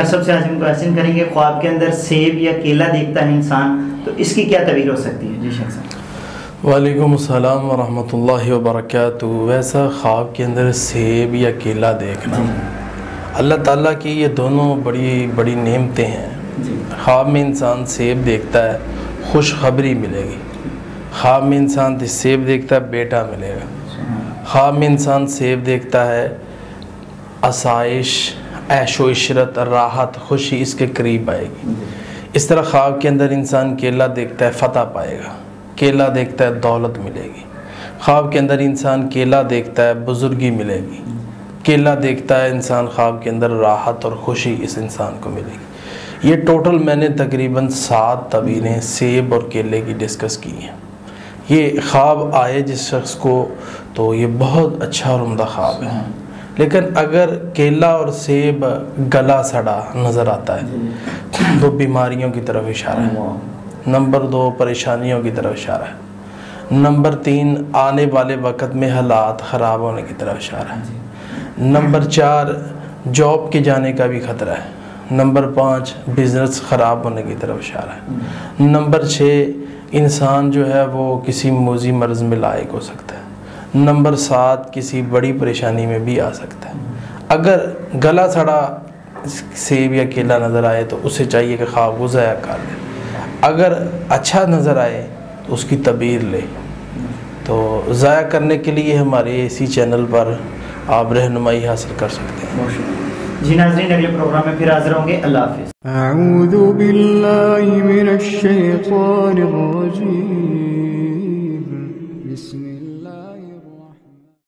سب سے عظیم کوشچن کریں گے، خواب کے اندر سیب یا کیلا دیکھتا ہے انسان تو اس کی کیا تعبیر ہو سکتی ہے؟ جی شیخ صاحب۔ وعلیکم السلام ورحمۃ اللہ وبرکاتہ۔ ویسا خواب کے اندر سیب یا کیلا دیکھنا اللہ تعالیٰ کی یہ دونوں بڑی بڑی نعمتیں ہیں۔ خواب میں انسان سیب دیکھتا ہے خوشخبری ملے گی، خواب میں انسان سیب دیکھتا ہے بیٹا ملے گا، خواب میں انسان سیب دیکھتا ہے آسائش، عیش و عشرت، راحت، خوشی اس کے قریب آئے گی۔ اس طرح خواب کے اندر انسان کیلا دیکھتا ہے فتح پائے گا، کیلا دیکھتا ہے دولت ملے گی، خواب کے اندر انسان کیلا دیکھتا ہے بزرگی ملے گی، کیلا دیکھتا ہے انسان خواب کے اندر راحت اور خوشی اس انسان کو ملے گی۔ یہ ٹوٹل میں نے تقریباً 7 تعبیریں سیب اور کیلے کی ڈسکس کی ہیں۔ یہ خواب آئے جس شخص کو تو یہ بہت اچھا اور عمدہ خواب ہے، لیکن اگر کیلا اور سیب گلا سڑا نظر آتا ہے تو بیماریوں کی طرف اشارہ ہے، نمبر 2 پریشانیوں کی طرف اشارہ ہے، نمبر 3 آنے والے وقت میں حالات خراب ہونے کی طرف اشارہ ہے، نمبر 4 جاب کے جانے کا بھی خطرہ ہے، نمبر 5 بزنس خراب ہونے کی طرف اشارہ ہے، نمبر 6 انسان جو ہے وہ کسی موذی مرض میں لاحق ہو سکتا ہے، نمبر 7 کسی بڑی پریشانی میں بھی آ سکتا ہے۔ اگر گلا سڑا سیب یا کیلا نظر آئے تو اسے چاہیے کہ خواب وہ ضائع کر لے، اگر اچھا نظر آئے تو اس کی تعبیر لے۔ تو ضائع کرنے کے لیے ہمارے اسی چینل پر آپ رہنمائی حاصل کر سکتے ہیں۔ جی ناظرین، اگلے پروگرام میں پھر حاضر ہوں گے۔ اللہ حافظ۔ اعوذ باللہ من الشیطان الرجیم۔